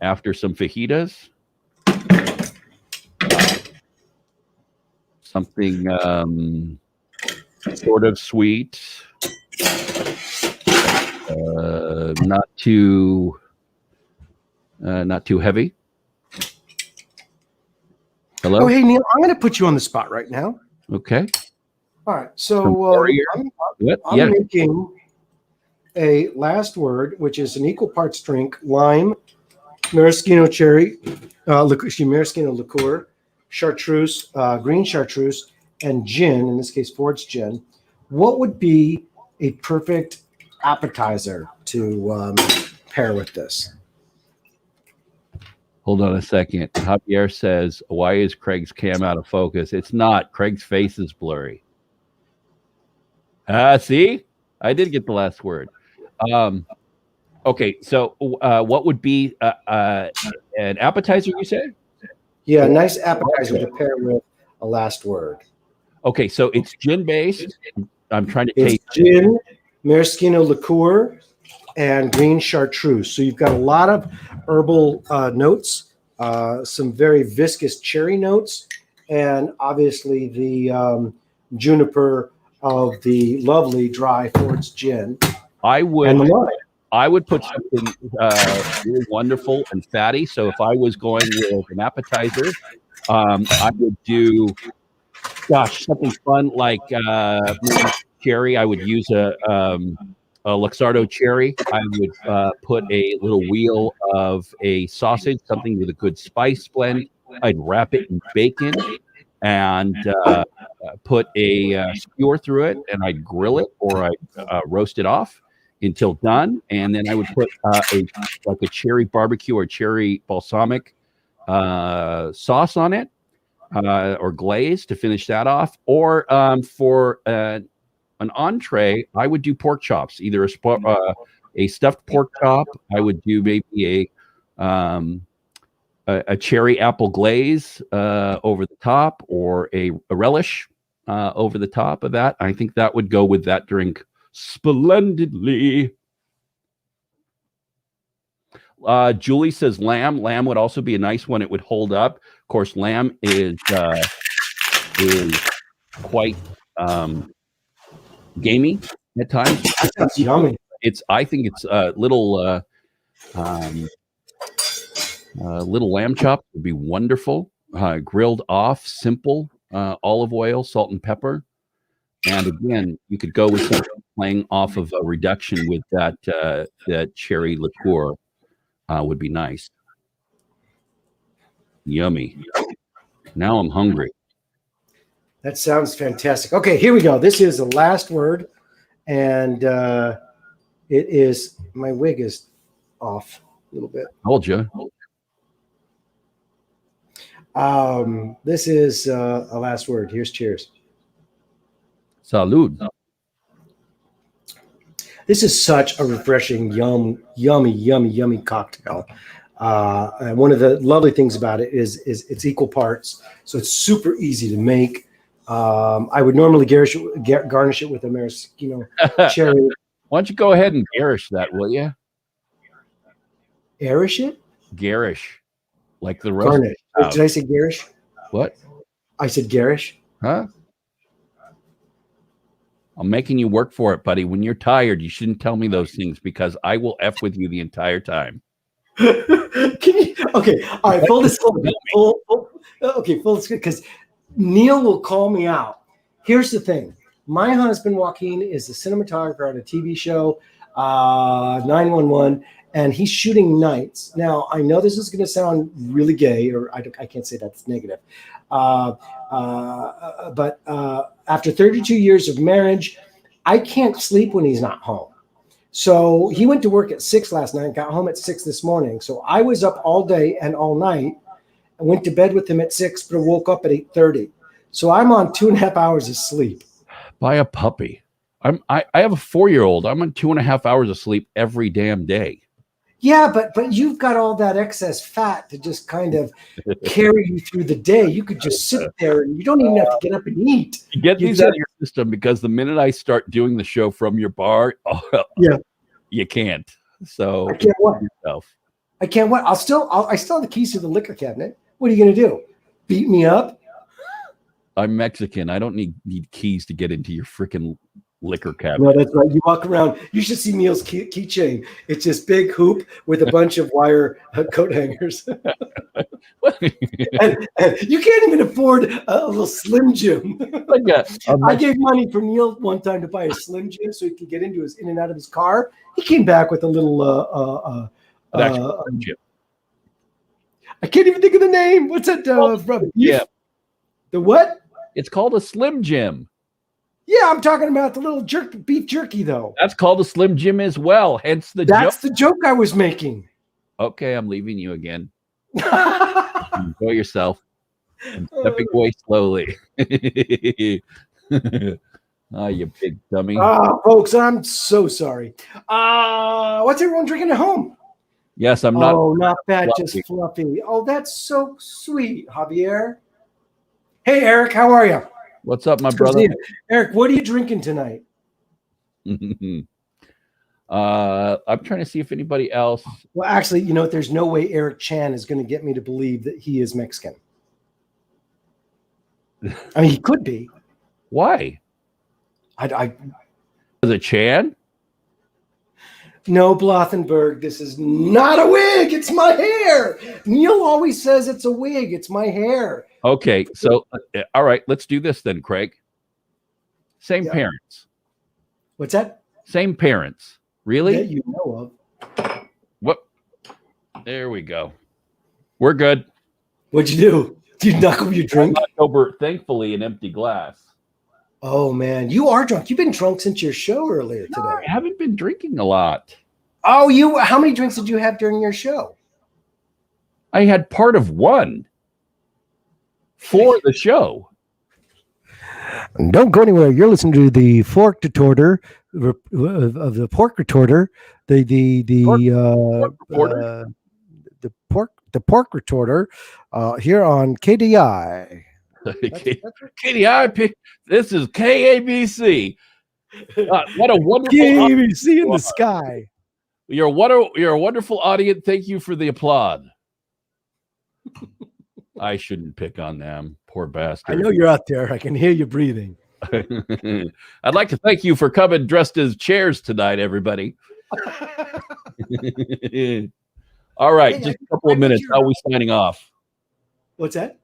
after some fajitas. Something sort of sweet, not too heavy. Hello. Oh, hey Neil, I'm going to put you on the spot right now. Okay. All right. So I'm making a last word, which is an equal parts drink: lime, maraschino cherry, maraschino liqueur, chartreuse, green chartreuse, and gin. In this case, Ford's gin. What would be a perfect appetizer to pair with this? Hold on a second. Javier says, why is Craig's cam out of focus? It's not. Craig's face is blurry. See? I did get the last word. Okay, so what would be an appetizer, you said? Yeah, a nice appetizer to pair with a last word. Okay, so it's gin-based. I'm trying to taste gin, maraschino liqueur, and green chartreuse. So you've got a lot of herbal notes, some very viscous cherry notes, and obviously the juniper of the lovely dry Ford's gin. I would put something really wonderful and fatty. So if I was going with an appetizer, I would do, something fun like cherry. I would use a Luxardo cherry. I would put a little wheel of a sausage, something with a good spice blend. I'd wrap it in bacon and put a skewer through it, and I'd grill it or I'd roast it off until done. And then I would put a cherry barbecue or cherry balsamic sauce on it, or glaze to finish that off. Or for an entree, I would do pork chops, either a stuffed pork chop. I would do maybe a cherry apple glaze over the top, or a relish over the top of that. I think that would go with that drink splendidly. Julie says lamb. Lamb would also be a nice one. It would hold up. Of course, lamb is quite gamey at times. That's yummy. I think it's a little lamb chop would be wonderful. Grilled off, simple, olive oil, salt and pepper. And again, you could go with something playing off of a reduction with that cherry liqueur would be nice. Yummy. Now I'm hungry. That sounds fantastic. Okay, here we go. This is the last word, and it is, my wig is off a little bit. Told you. This is a last word. Here's cheers. Salud. This is such a refreshing, yummy cocktail. And one of the lovely things about it is it's equal parts, so it's super easy to make. I would normally garnish it with a maraschino cherry. Why don't you go ahead and garish that, will you? Garish it? Garish. Like the roast. Garnish. Did I say garish? What? I said garish. Huh? I'm making you work for it, buddy. When you're tired, you shouldn't tell me those things, because I will F with you the entire time. Okay, all right, full disclosure. Full disclosure, because Neil will call me out. Here's the thing. My husband, Joaquin, is the cinematographer on a TV show. 911, and he's shooting nights. Now, I know this is going to sound really gay, or I can't say that's negative. But after 32 years of marriage, I can't sleep when he's not home. So he went to work at 6 last night, got home at 6 this morning. So I was up all day and all night. I went to bed with him at 6, but I woke up at 8:30. So I'm on 2.5 hours of sleep. Buy a puppy. I have a 4-year-old. I'm on 2.5 hours of sleep every damn day. Yeah, but you've got all that excess fat to just kind of carry you through the day. You could just sit there and you don't even have to get up and eat. You get these out of your system, because the minute I start doing the show from your bar, you can't. So I can't what? Yourself. I can't what? I still have the keys to the liquor cabinet. What are you going to do? Beat me up? I'm Mexican. I don't need keys to get into your freaking liquor cabinet. No, that's right. You walk around. You should see Neil's keychain. It's this big hoop with a bunch of wire coat hangers. and you can't even afford a little Slim Jim. I gave money for Neil one time to buy a Slim Jim so he could get into in and out of his car. He came back with a little Jim. I can't even think of the name. What's that? Yeah. The what? It's called a Slim Jim. Yeah, I'm talking about the little beef jerky, though. That's called a Slim Jim as well. Hence the joke. That's the joke I was making. Okay, I'm leaving you again. Enjoy yourself. I'm stepping away slowly. Oh, you big dummy. Folks, I'm so sorry. What's everyone drinking at home? Yes, I'm not. Oh, not bad, just fluffy. Oh, that's so sweet, Javier. Hey, Eric, how are you? What's up, my brother? Eric, what are you drinking tonight? I'm trying to see if anybody else. Well, actually, you know what? There's no way Eric Chan is going to get me to believe that he is Mexican. I mean, he could be. Why? Is it Chan? No, Blothenberg, this is not a wig. It's my hair. Neil always says it's a wig. It's my hair. Okay, so all right, let's do this then, Craig. Same parents. What's that? Same parents. Really? That you know of. What? There we go. We're good. What'd you do? Did you knuckle your drink? Over, thankfully, an empty glass. Oh, man. You are drunk. You've been drunk since your show earlier today. I haven't been drinking a lot. Oh, how many drinks did you have during your show? I had part of one for the show. Don't go anywhere. You're listening to the Fork Retorter of the Pork Retorter, the Pork Retorter here on KDI. KDI, this is KABC. What a wonderful KABC in the sky. You're a wonderful audience. Thank you for the applaud. I shouldn't pick on them. Poor bastard. I know you're out there. I can hear you breathing. I'd like to thank you for coming dressed as chairs tonight, everybody. All right, just a couple of minutes. How are we signing off? What's that?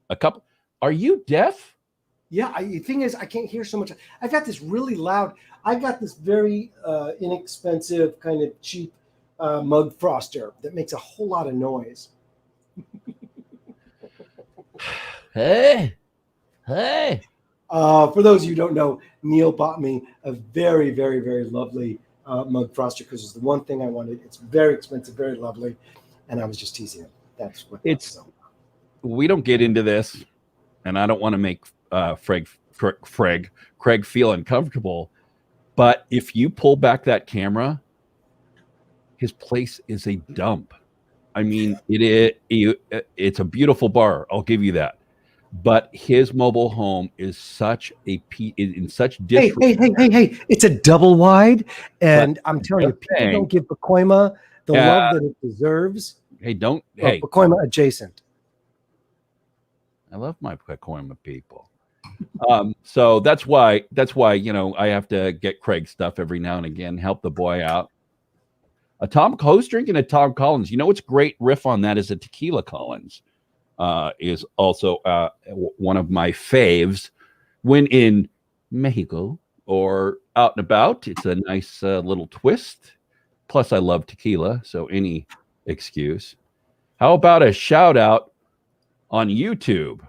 A couple. Are you deaf? Yeah, the thing is, I can't hear so much. I've got this really loud. I got this very inexpensive, kind of cheap mug froster that makes a whole lot of noise. Hey. For those of you who don't know, Neil bought me a very, very, very lovely mug froster because it's the one thing I wanted. It's very expensive, very lovely, and I was just teasing him. That's what it's. We don't get into this, and I don't want to make Craig feel uncomfortable. But if you pull back that camera, his place is a dump. I mean, it's a beautiful bar. I'll give you that. But his mobile home is such in such disrespect. Hey! It's a double wide, and I'm telling you, people don't give Pacoima the love that it deserves. Hey, Pacoima adjacent. I love my Pacoima people. So that's why I have to get Craig stuff every now and again, help the boy out. Who's drinking a Tom Collins? You know what's great riff on that is a Tequila Collins. Is also one of my faves when in Mexico or out and about. It's a nice little twist. Plus, I love tequila, so any excuse. How about a shout out on YouTube?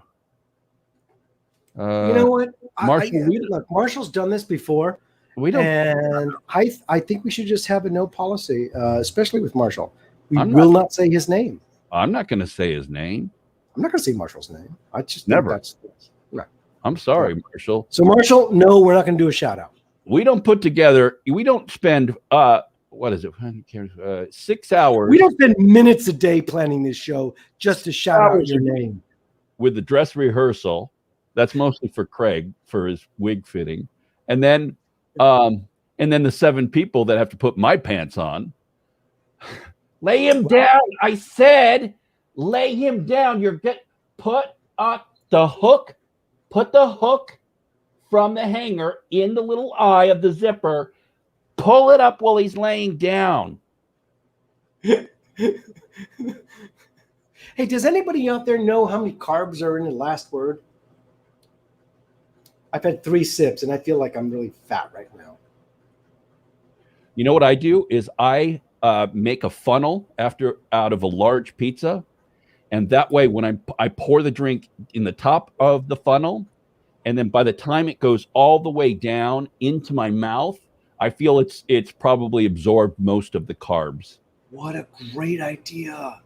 You know what? Marshall, Look, Marshall's done this before, we don't. and I think we should just have a no policy, especially with Marshall. We I'm will not say his name. I'm not going to say his name. I'm not going to say Marshall's name. I just Never. think that's right. I'm sorry, Marshall. So Marshall, no, we're not going to do a shout out. We don't put together. We don't spend. What is it? 6 hours. We don't spend minutes a day planning this show just to shout out your name. With the dress rehearsal. That's mostly for Craig for his wig fitting, and then the 7 people that have to put my pants on. Lay him down. I said, lay him down. Put the hook. Put the hook from the hanger in the little eye of the zipper. Pull it up while he's laying down. Hey, does anybody out there know how many carbs are in the last word? I've had 3 sips and I feel like I'm really fat right now. You know what I do is I make a funnel out of a large pizza, and that way when I pour the drink in the top of the funnel, and then by the time it goes all the way down into my mouth, I feel it's probably absorbed most of the carbs. What a great idea!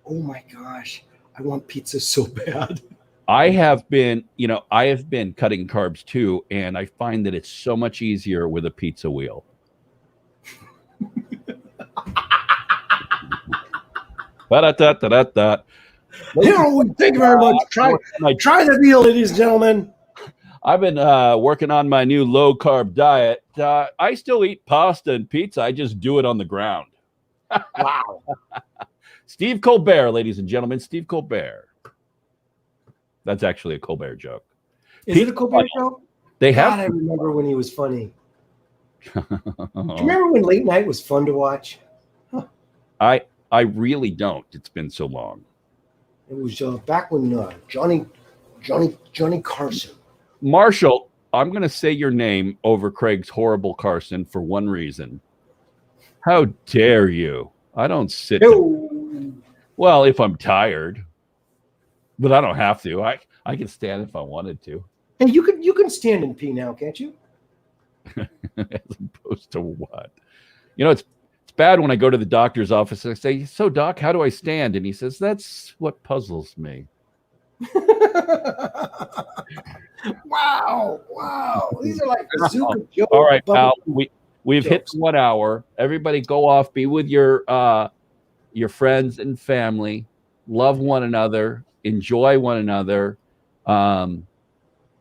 Oh my gosh, I want pizza so bad. I have been cutting carbs too, and I find that it's so much easier with a pizza wheel. Da-da-da-da-da-da. Thank you very much. Try the wheel, ladies and gentlemen. I've been working on my new low carb diet. I still eat pasta and pizza. I just do it on the ground. Wow. Steve Colbert, ladies and gentlemen, Steve Colbert. That's actually a Colbert joke. Is it a Colbert joke? They God, have. I remember when he was funny. Do you remember when late night was fun to watch? Huh. I really don't. It's been so long. It was back when Johnny Carson. Marshall, I'm going to say your name over Craig's horrible Carson for one reason. How dare you? I don't sit. Well, if I'm tired, but I don't have to. I can stand if I wanted to. Hey, you can stand and pee now, can't you? As opposed to what? You know, it's bad when I go to the doctor's office and I say, "So, doc, how do I stand?" And he says, "That's what puzzles me." Wow. These are like bazooka jokes. All right, pal. We've hit 1 hour. Everybody go off, be with your friends and family, love one another, enjoy one another.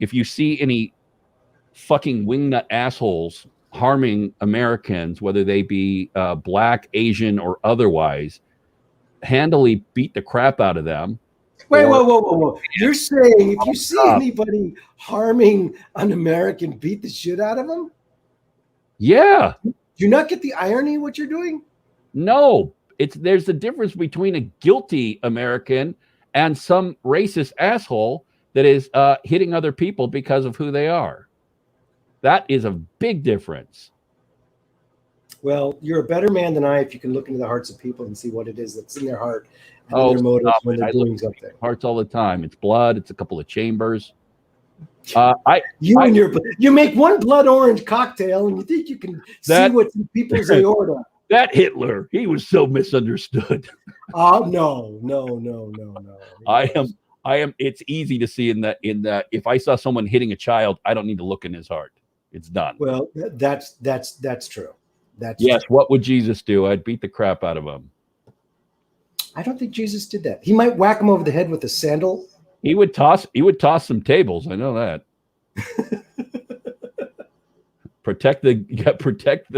If you see any fucking wingnut assholes harming Americans, whether they be black, Asian, or otherwise, handily beat the crap out of them. Wait, whoa. You're saying if you see anybody harming an American, beat the shit out of them? Yeah. Do you not get the irony of what you're doing? No. There's a difference between a guilty American and some racist asshole that is hitting other people because of who they are. That is a big difference. Well, you're a better man than I if you can look into the hearts of people and see what it is that's in their heart and their motives when they're doing something. Hearts all the time. It's blood. It's a couple of chambers. You make one blood orange cocktail and you think you can see what's in people's aorta. That Hitler, he was so misunderstood. Oh no. I am. It's easy to see in that. If I saw someone hitting a child, I don't need to look in his heart. It's done. Well, that's true. Yes. True. What would Jesus do? I'd beat the crap out of him. I don't think Jesus did that. He might whack him over the head with a sandal. He would toss some tables. I know that. Protect the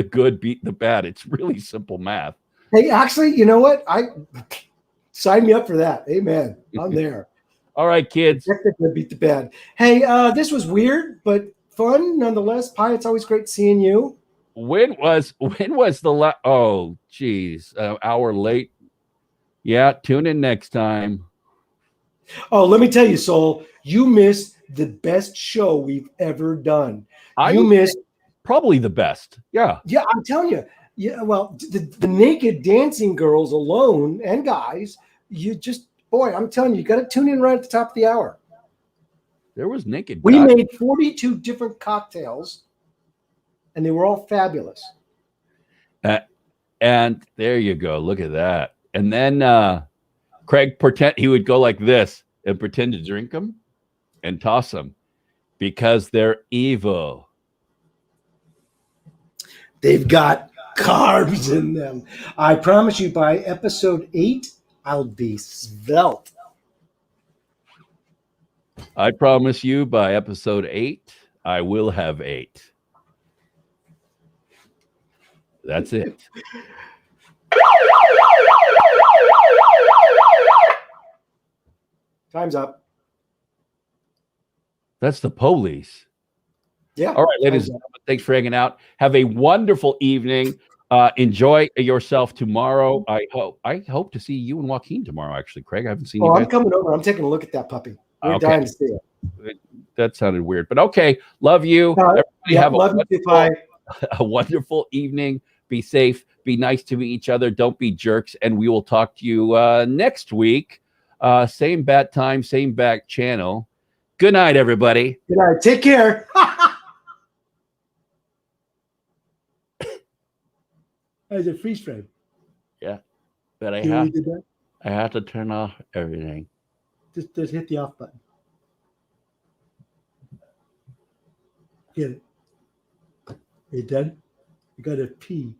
good, beat the bad. It's really simple math. Hey, actually, you know what? Sign me up for that. Amen. I'm there. All right, kids. Protect the good, beat the bad. Hey, this was weird, but fun nonetheless. Pi, it's always great seeing you. When was the last? Oh, geez, hour late. Yeah, tune in next time. Oh, let me tell you, Soul, you missed the best show we've ever done. You missed Probably the best. Yeah. Yeah, I'm telling you. Yeah, well, the naked dancing girls alone and guys, boy, I'm telling you, you got to tune in right at the top of the hour. There was naked We guys. made 42 different cocktails, and they were all fabulous. And there you go. Look at that. And then Craig he would go like this and pretend to drink them and toss them because they're evil. They've got carbs in them. I promise you, by episode 8, I'll be svelte. I promise you by episode 8, I will have 8. That's it. Time's up. That's the police. Yeah. All right, ladies and gentlemen, thanks for hanging out. Have a wonderful evening. Enjoy yourself tomorrow. I hope to see you and Joaquin tomorrow, actually, Craig. I haven't seen you guys. I'm coming over. I'm taking a look at that puppy. We're dying to see it. That sounded weird, but okay. Love you. Everybody have a wonderful evening. Be safe. Be nice to each other. Don't be jerks. And we will talk to you next week. Same bat time, same back channel. Good night, everybody. Good night. Take care. As a freeze frame. Yeah, but I have to turn off everything. Just hit the off button. Get it. Are you done? You got to pee.